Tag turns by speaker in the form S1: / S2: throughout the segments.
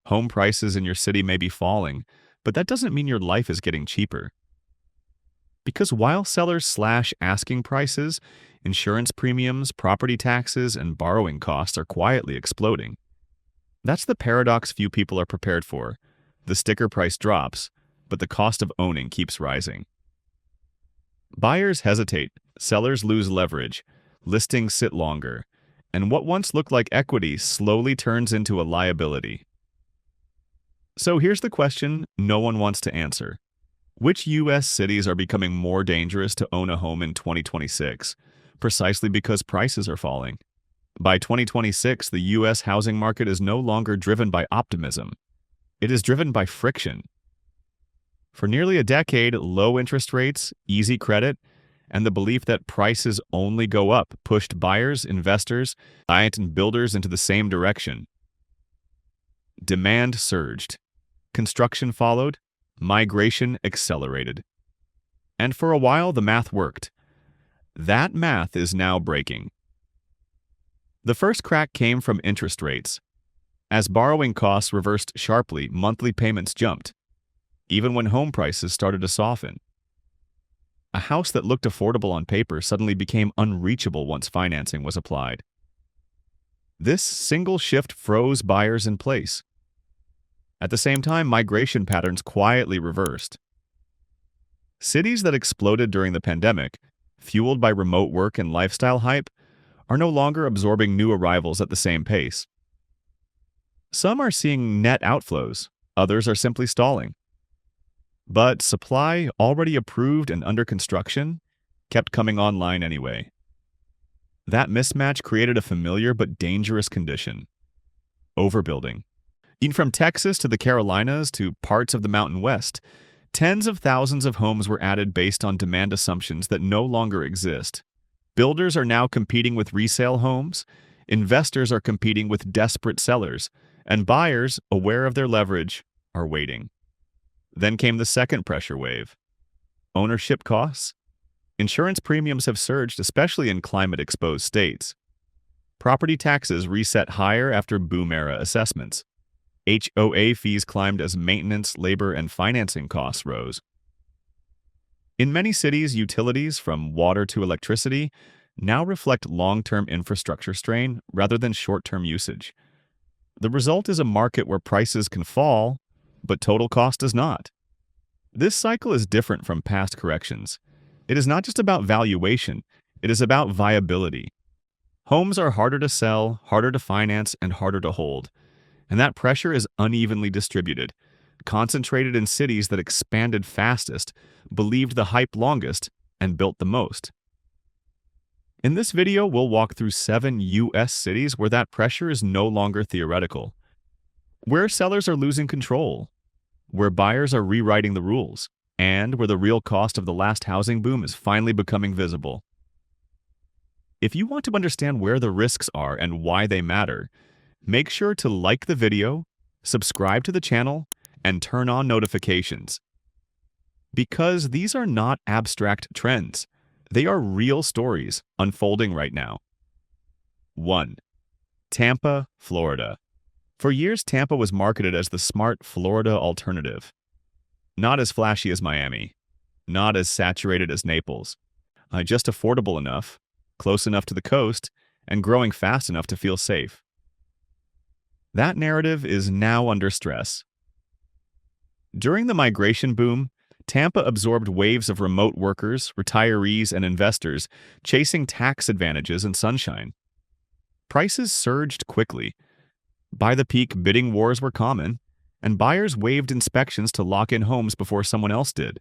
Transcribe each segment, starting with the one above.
S1: Home prices in your city may be falling, but that doesn't mean your life is getting cheaper. Because while sellers slash asking prices, insurance premiums, property taxes, and borrowing costs are quietly exploding. That's the paradox few people are prepared for. The sticker price drops, but the cost of owning keeps rising. Buyers hesitate, sellers lose leverage, listings sit longer, and what once looked like equity slowly turns into a liability. So here's the question no one wants to answer. Which U.S. cities are becoming more dangerous to own a home in 2026, precisely because prices are falling? By 2026, the U.S. housing market is no longer driven by optimism. It is driven by friction. For nearly a decade, low interest rates, easy credit, and the belief that prices only go up pushed buyers, investors, and builders into the same direction. Demand surged. Construction followed. Migration accelerated. And for a while, the math worked. That math is now breaking. The first crack came from interest rates. As borrowing costs reversed sharply, monthly payments jumped, even when home prices started to soften. A house that looked affordable on paper suddenly became unreachable once financing was applied. This single shift froze buyers in place. At the same time, migration patterns quietly reversed. Cities that exploded during the pandemic, fueled by remote work and lifestyle hype, are no longer absorbing new arrivals at the same pace. Some are seeing net outflows, others are simply stalling. But supply, already approved and under construction, kept coming online anyway. That mismatch created a familiar but dangerous condition: overbuilding. Even from Texas to the Carolinas to parts of the Mountain West, tens of thousands of homes were added based on demand assumptions that no longer exist. Builders are now competing with resale homes, investors are competing with desperate sellers, and buyers, aware of their leverage, are waiting. Then came the second pressure wave: ownership costs. Insurance premiums have surged, especially in climate-exposed states. Property taxes reset higher after boom-era assessments. HOA fees climbed as maintenance, labor, and financing costs rose. In many cities, utilities, from water to electricity, now reflect long-term infrastructure strain rather than short-term usage. The result is a market where prices can fall, but total cost does not. This cycle is different from past corrections. It is not just about valuation, it is about viability. Homes are harder to sell, harder to finance, and harder to hold. And that pressure is unevenly distributed, concentrated in cities that expanded fastest, believed the hype longest, and built the most. In this video, we'll walk through 7 U.S. cities where that pressure is no longer theoretical, where sellers are losing control, where buyers are rewriting the rules, and where the real cost of the last housing boom is finally becoming visible. If you want to understand where the risks are and why they matter, make sure to like the video, subscribe to the channel, and turn on notifications. Because these are not abstract trends. They are real stories unfolding right now. 1. Tampa, Florida. For years, Tampa was marketed as the smart Florida alternative. Not as flashy as Miami, not as saturated as Naples, just affordable enough, close enough to the coast, and growing fast enough to feel safe. That narrative is now under stress. During the migration boom, Tampa absorbed waves of remote workers, retirees, and investors chasing tax advantages and sunshine. Prices surged quickly. By the peak, bidding wars were common, and buyers waived inspections to lock in homes before someone else did.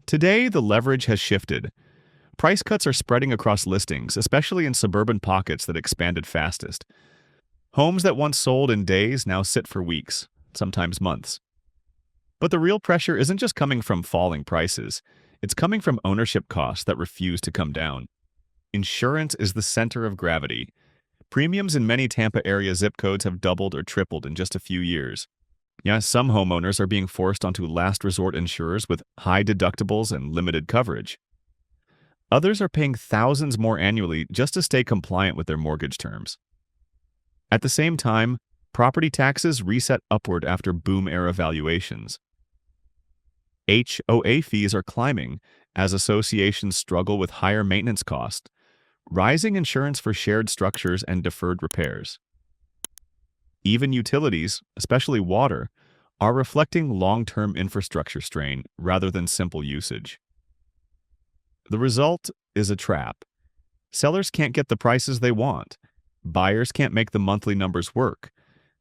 S1: Today, the leverage has shifted. Price cuts are spreading across listings, especially in suburban pockets that expanded fastest. Homes that once sold in days now sit for weeks, sometimes months. But the real pressure isn't just coming from falling prices. It's coming from ownership costs that refuse to come down. Insurance is the center of gravity. Premiums in many Tampa area zip codes have doubled or tripled in just a few years. Yes, some homeowners are being forced onto last resort insurers with high deductibles and limited coverage. Others are paying thousands more annually just to stay compliant with their mortgage terms. At the same time, Property taxes reset upward after boom-era valuations. HOA fees are climbing as associations struggle with higher maintenance costs, rising insurance for shared structures and deferred repairs. Even utilities, especially water, are reflecting long-term infrastructure strain rather than simple usage. The result is a trap. Sellers can't get the prices they want, buyers can't make the monthly numbers work,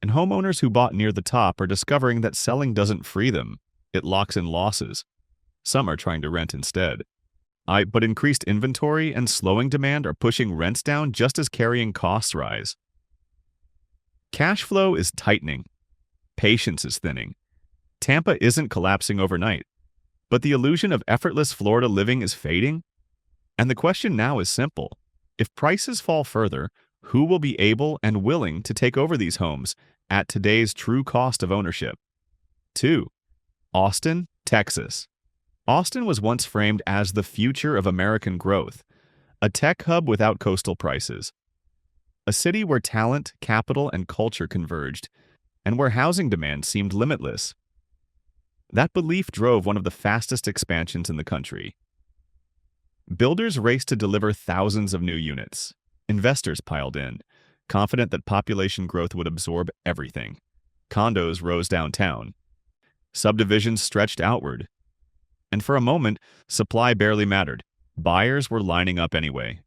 S1: and homeowners who bought near the top are discovering that selling doesn't free them, it locks in losses. Some are trying to rent instead. But increased inventory and slowing demand are pushing rents down just as carrying costs rise. Cash flow is tightening. Patience is thinning. Tampa isn't collapsing overnight, but the illusion of effortless Florida living is fading. And the question now is simple. If prices fall further, who will be able and willing to take over these homes at today's true cost of ownership? 2. Austin, Texas. Austin was once framed as the future of American growth, a tech hub without coastal prices. A city where talent, capital, and culture converged, and where housing demand seemed limitless. That belief drove one of the fastest expansions in the country. Builders raced to deliver thousands of new units. Investors piled in, confident that population growth would absorb everything. Condos rose downtown. Subdivisions stretched outward. And for a moment, supply barely mattered. Buyers were lining up anyway.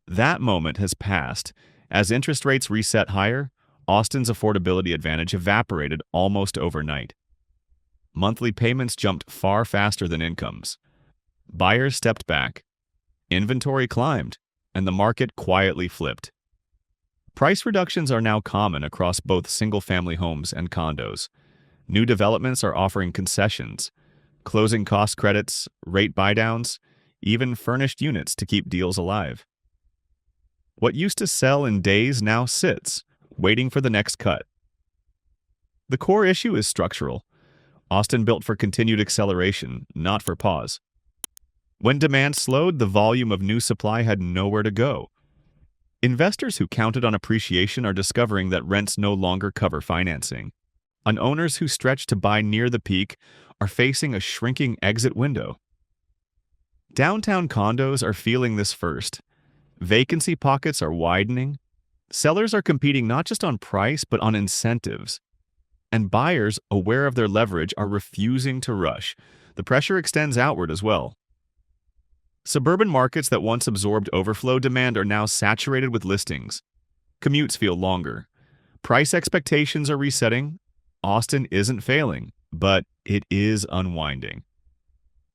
S1: That moment has passed. As interest rates reset higher, Austin's affordability advantage evaporated almost overnight. Monthly payments jumped far faster than incomes. Buyers stepped back. Inventory climbed, and the market quietly flipped. Price reductions are now common across both single-family homes and condos. New developments are offering concessions, closing cost credits, rate buydowns, even furnished units to keep deals alive. What used to sell in days now sits, waiting for the next cut. The core issue is structural. Austin built for continued acceleration, not for pause. When demand slowed, the volume of new supply had nowhere to go. Investors who counted on appreciation are discovering that rents no longer cover financing. And owners who stretched to buy near the peak are facing a shrinking exit window. Downtown condos are feeling this first. Vacancy pockets are widening. Sellers are competing not just on price, but on incentives. And buyers, aware of their leverage, are refusing to rush. The pressure extends outward as well. Suburban markets that once absorbed overflow demand are now saturated with listings. Commutes feel longer. Price expectations are resetting. Austin isn't failing, but it is unwinding.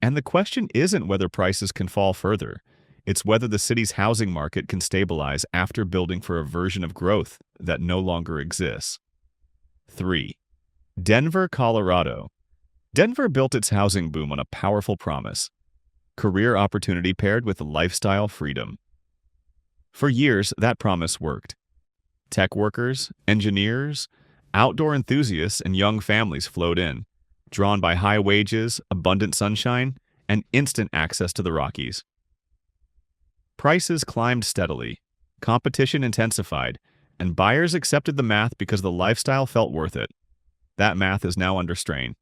S1: And the question isn't whether prices can fall further. It's whether the city's housing market can stabilize after building for a version of growth that no longer exists. 3. Denver, Colorado. Denver built its housing boom on a powerful promise: career opportunity paired with lifestyle freedom. For years, that promise worked. Tech workers, engineers, outdoor enthusiasts, and young families flowed in, drawn by high wages, abundant sunshine, and instant access to the Rockies. Prices climbed steadily, competition intensified, and buyers accepted the math because the lifestyle felt worth it. That math is now under strain.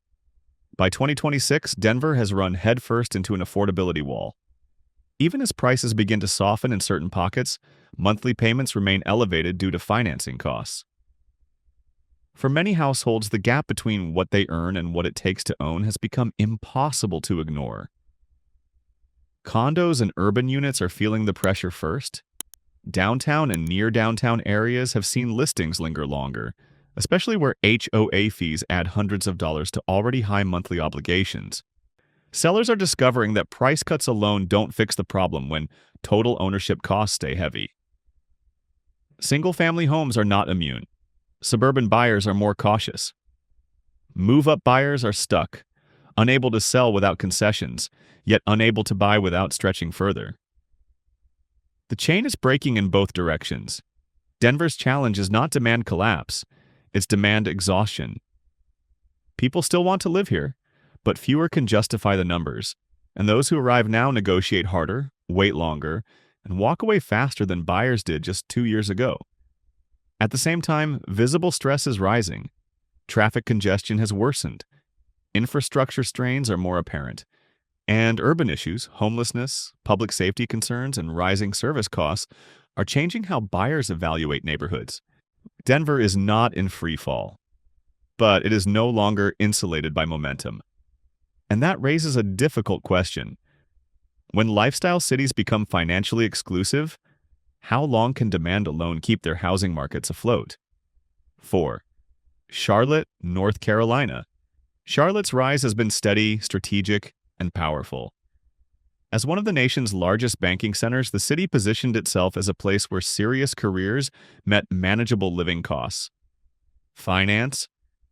S1: By 2026, Denver has run headfirst into an affordability wall. Even as prices begin to soften in certain pockets, monthly payments remain elevated due to financing costs. For many households, the gap between what they earn and what it takes to own has become impossible to ignore. Condos and urban units are feeling the pressure first. Downtown and near downtown areas have seen listings linger longer, especially where HOA fees add hundreds of dollars to already high monthly obligations. Sellers are discovering that price cuts alone don't fix the problem when total ownership costs stay heavy. Single-family homes are not immune. Suburban buyers are more cautious. Move-up buyers are stuck, unable to sell without concessions, yet unable to buy without stretching further. The chain is breaking in both directions. Denver's challenge is not demand collapse, it's demand exhaustion. People still want to live here, but fewer can justify the numbers, and those who arrive now negotiate harder, wait longer, and walk away faster than buyers did just 2 years ago. At the same time, visible stress is rising. Traffic congestion has worsened. Infrastructure strains are more apparent. And urban issues, homelessness, public safety concerns, and rising service costs are changing how buyers evaluate neighborhoods. Denver is not in free fall, but it is no longer insulated by momentum. And that raises a difficult question. When lifestyle cities become financially exclusive, how long can demand alone keep their housing markets afloat? 4. Charlotte, North Carolina. Charlotte's rise has been steady, strategic, and powerful. As one of the nation's largest banking centers, the city positioned itself as a place where serious careers met manageable living costs. Finance,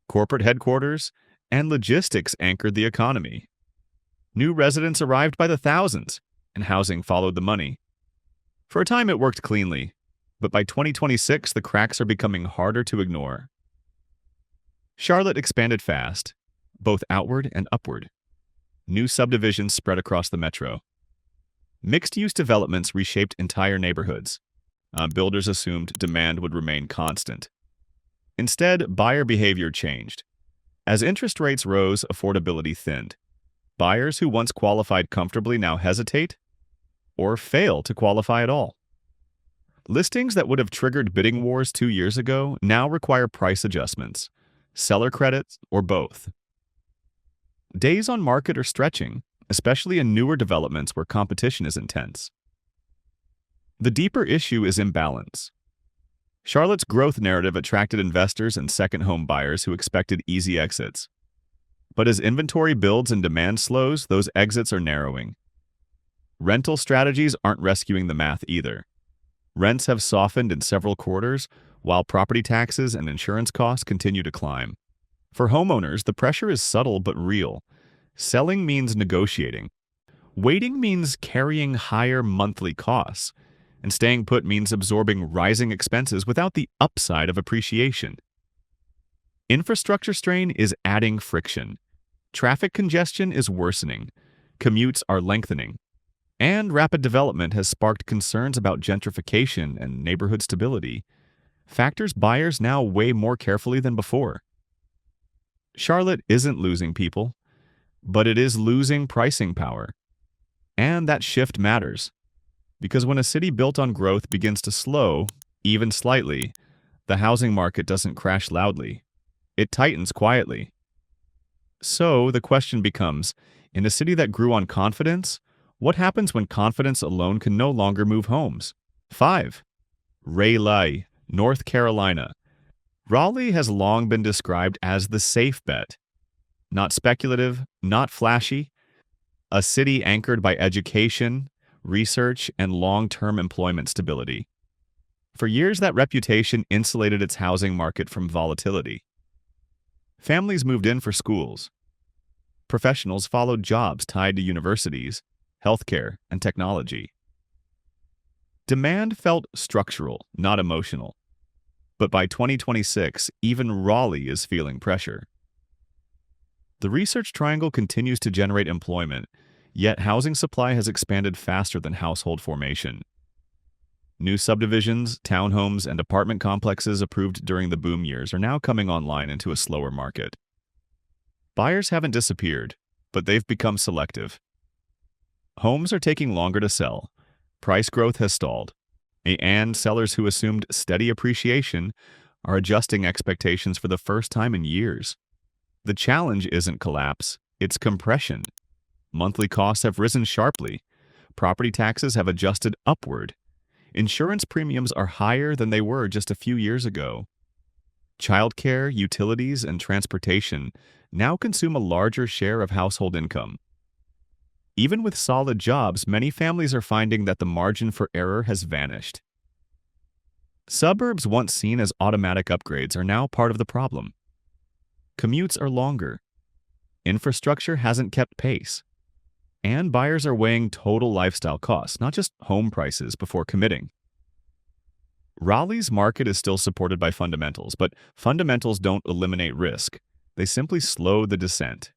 S1: corporate headquarters, and logistics anchored the economy. New residents arrived by the thousands, and housing followed the money. For a time, it worked cleanly, but by 2026, the cracks are becoming harder to ignore. Charlotte expanded fast, both outward and upward. New subdivisions spread across the metro. Mixed-use developments reshaped entire neighborhoods. Builders assumed demand would remain constant. Instead, buyer behavior changed. As interest rates rose, affordability thinned. Buyers who once qualified comfortably now hesitate or fail to qualify at all. Listings that would have triggered bidding wars 2 years ago now require price adjustments, seller credits, or both. Days on market are stretching, especially in newer developments where competition is intense. The deeper issue is imbalance. Charlotte's growth narrative attracted investors and second home buyers who expected easy exits. But as inventory builds and demand slows, those exits are narrowing. Rental strategies aren't rescuing the math either. Rents have softened in several quarters, while property taxes and insurance costs continue to climb. For homeowners, the pressure is subtle but real. Selling means negotiating. Waiting means carrying higher monthly costs. And staying put means absorbing rising expenses without the upside of appreciation. Infrastructure strain is adding friction. Traffic congestion is worsening. Commutes are lengthening. And rapid development has sparked concerns about gentrification and neighborhood stability, factors buyers now weigh more carefully than before. Charlotte isn't losing people, but it is losing pricing power. And that shift matters, because when a city built on growth begins to slow, even slightly, the housing market doesn't crash loudly. It tightens quietly. So the question becomes, in a city that grew on confidence, what happens when confidence alone can no longer move homes? 5. Raleigh, North Carolina. Raleigh has long been described as the safe bet. Not speculative, not flashy. A city anchored by education, research, and long-term employment stability. For years, that reputation insulated its housing market from volatility. Families moved in for schools. Professionals followed jobs tied to universities, healthcare, and technology. Demand felt structural, not emotional. But by 2026, even Raleigh is feeling pressure. The research triangle continues to generate employment, yet housing supply has expanded faster than household formation. New subdivisions, townhomes, and apartment complexes approved during the boom years are now coming online into a slower market. Buyers haven't disappeared, but they've become selective. Homes are taking longer to sell. Price growth has stalled. And sellers who assumed steady appreciation are adjusting expectations for the first time in years. The challenge isn't collapse, it's compression. Monthly costs have risen sharply. Property taxes have adjusted upward. Insurance premiums are higher than they were just a few years ago. Childcare, utilities, and transportation now consume a larger share of household income. Even with solid jobs, many families are finding that the margin for error has vanished. Suburbs once seen as automatic upgrades are now part of the problem. Commutes are longer. Infrastructure hasn't kept pace. And buyers are weighing total lifestyle costs, not just home prices, before committing. Raleigh's market is still supported by fundamentals, but fundamentals don't eliminate risk. They simply slow the descent.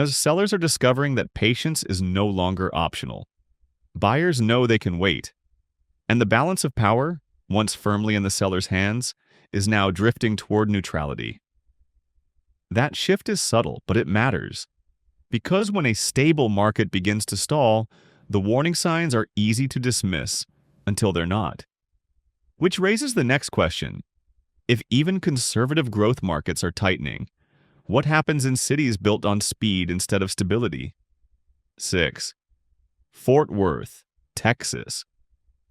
S1: Sellers are discovering that patience is no longer optional. Buyers know they can wait. And the balance of power, once firmly in the seller's hands, is now drifting toward neutrality. That shift is subtle, but it matters. Because when a stable market begins to stall, the warning signs are easy to dismiss until they're not. Which raises the next question. If even conservative growth markets are tightening, what happens in cities built on speed instead of stability? 6. Fort Worth, Texas.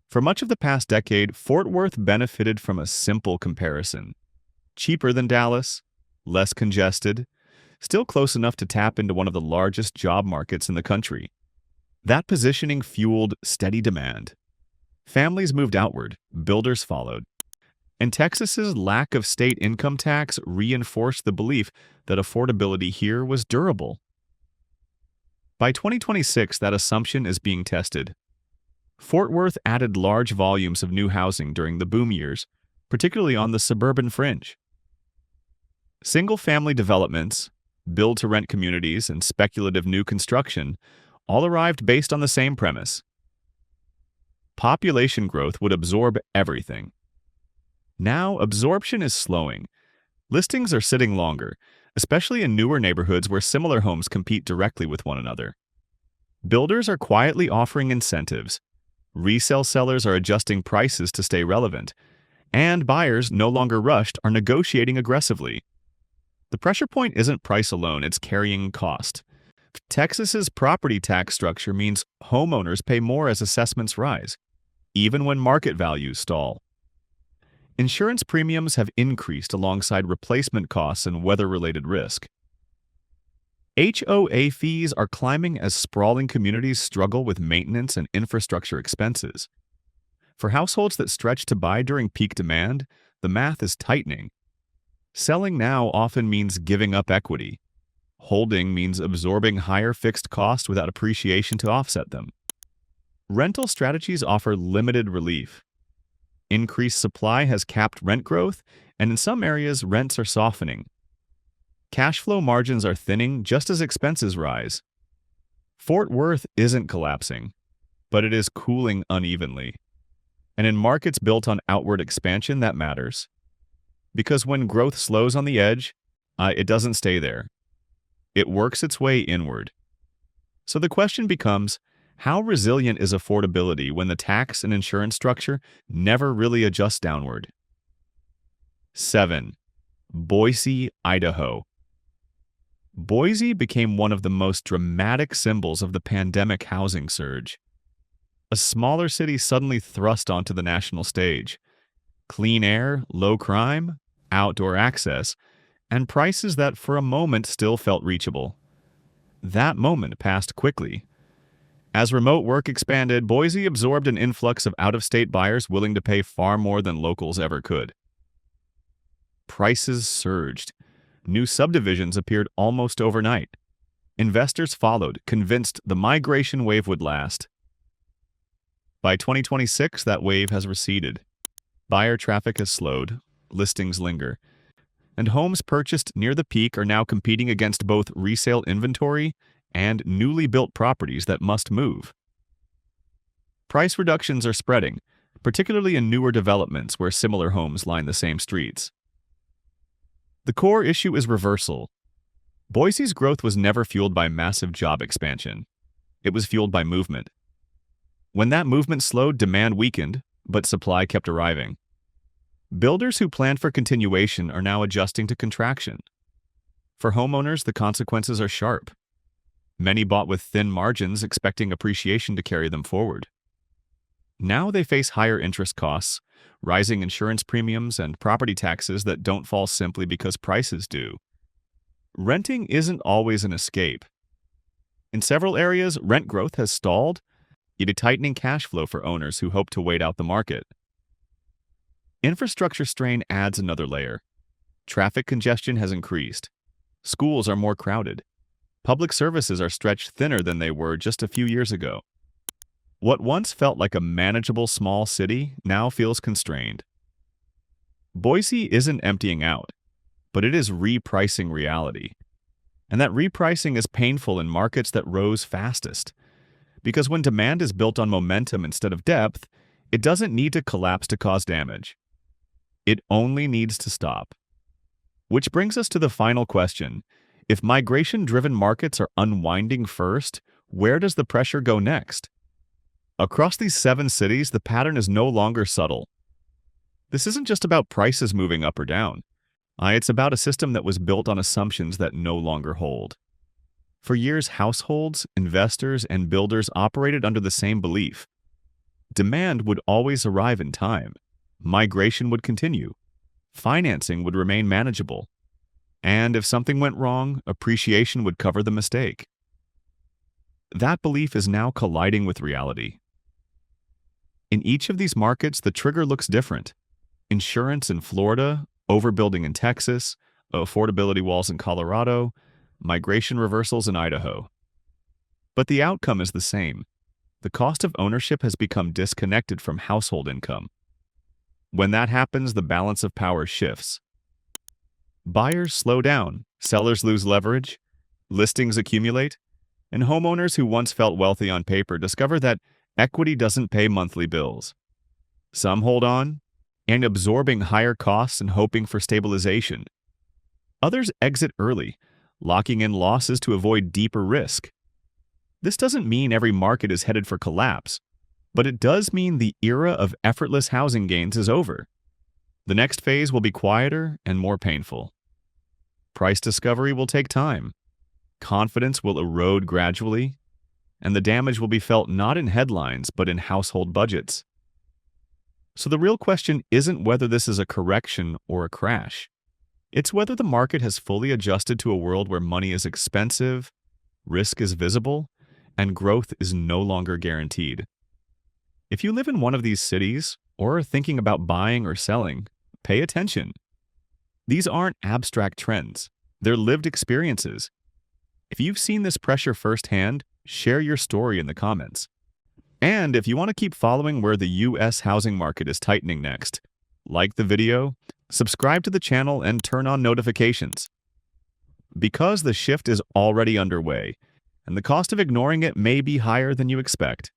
S1: For much of the past decade, Fort Worth benefited from a simple comparison. Cheaper than Dallas, less congested, still close enough to tap into one of the largest job markets in the country. That positioning fueled steady demand. Families moved outward, builders followed. And Texas's lack of state income tax reinforced the belief that affordability here was durable. By 2026, that assumption is being tested. Fort Worth added large volumes of new housing during the boom years, particularly on the suburban fringe. Single-family developments, build-to-rent communities, and speculative new construction all arrived based on the same premise. Population growth would absorb everything. Now, absorption is slowing. Listings are sitting longer, especially in newer neighborhoods where similar homes compete directly with one another. Builders are quietly offering incentives. Resale sellers are adjusting prices to stay relevant, and buyers, no longer rushed, are negotiating aggressively. The pressure point isn't price alone, it's carrying cost. Texas's property tax structure means homeowners pay more as assessments rise, even when market values stall. Insurance premiums have increased alongside replacement costs and weather-related risk. HOA fees are climbing as sprawling communities struggle with maintenance and infrastructure expenses. For households that stretch to buy during peak demand, the math is tightening. Selling now often means giving up equity. Holding means absorbing higher fixed costs without appreciation to offset them. Rental strategies offer limited relief. Increased supply has capped rent growth, and in some areas, rents are softening. Cash flow margins are thinning just as expenses rise. Fort Worth isn't collapsing, but it is cooling unevenly. And in markets built on outward expansion, that matters. Because when growth slows on the edge, it doesn't stay there. It works its way inward. So the question becomes, how resilient is affordability when the tax and insurance structure never really adjusts downward? 7. Boise, Idaho. Boise became one of the most dramatic symbols of the pandemic housing surge. A smaller city suddenly thrust onto the national stage. Clean air, low crime, outdoor access, and prices that for a moment still felt reachable. That moment passed quickly. As remote work expanded, Boise absorbed an influx of out-of-state buyers willing to pay far more than locals ever could. Prices surged. New subdivisions appeared almost overnight. Investors followed, convinced the migration wave would last. By 2026, that wave has receded. Buyer traffic has slowed, listings linger, and homes purchased near the peak are now competing against both resale inventory and newly built properties that must move. Price reductions are spreading, particularly in newer developments where similar homes line the same streets. The core issue is reversal. Boise's growth was never fueled by massive job expansion. It was fueled by movement. When that movement slowed, demand weakened, but supply kept arriving. Builders who planned for continuation are now adjusting to contraction. For homeowners, the consequences are sharp. Many bought with thin margins, expecting appreciation to carry them forward. Now they face higher interest costs, rising insurance premiums, and property taxes that don't fall simply because prices do. Renting isn't always an escape. In several areas, rent growth has stalled, yet a tightening cash flow for owners who hope to wait out the market. Infrastructure strain adds another layer. Traffic congestion has increased. Schools are more crowded. Public services are stretched thinner than they were just a few years ago. What once felt like a manageable small city now feels constrained. Boise isn't emptying out, but it is repricing reality. And that repricing is painful in markets that rose fastest. Because when demand is built on momentum instead of depth, it doesn't need to collapse to cause damage. It only needs to stop. Which brings us to the final question. If migration-driven markets are unwinding first, where does the pressure go next? Across these 7 cities, the pattern is no longer subtle. This isn't just about prices moving up or down. It's about a system that was built on assumptions that no longer hold. For years, households, investors, and builders operated under the same belief. Demand would always arrive in time. Migration would continue. Financing would remain manageable. And if something went wrong, appreciation would cover the mistake. That belief is now colliding with reality. In each of these markets, the trigger looks different. Insurance in Florida, overbuilding in Texas, affordability walls in Colorado, migration reversals in Idaho. But the outcome is the same. The cost of ownership has become disconnected from household income. When that happens, the balance of power shifts. Buyers slow down, sellers lose leverage, listings accumulate, and homeowners who once felt wealthy on paper discover that equity doesn't pay monthly bills. Some hold on, and absorbing higher costs and hoping for stabilization. Others exit early, locking in losses to avoid deeper risk. This doesn't mean every market is headed for collapse, but it does mean the era of effortless housing gains is over. The next phase will be quieter and more painful. Price discovery will take time. Confidence will erode gradually, and the damage will be felt not in headlines but in household budgets. So the real question isn't whether this is a correction or a crash. It's whether the market has fully adjusted to a world where money is expensive, risk is visible, and growth is no longer guaranteed. If you live in one of these cities, or are thinking about buying or selling, pay attention. These aren't abstract trends. They're lived experiences. If you've seen this pressure firsthand, share your story in the comments. And if you want to keep following where the U.S. housing market is tightening next, like the video, subscribe to the channel, and turn on notifications. Because the shift is already underway, and the cost of ignoring it may be higher than you expect.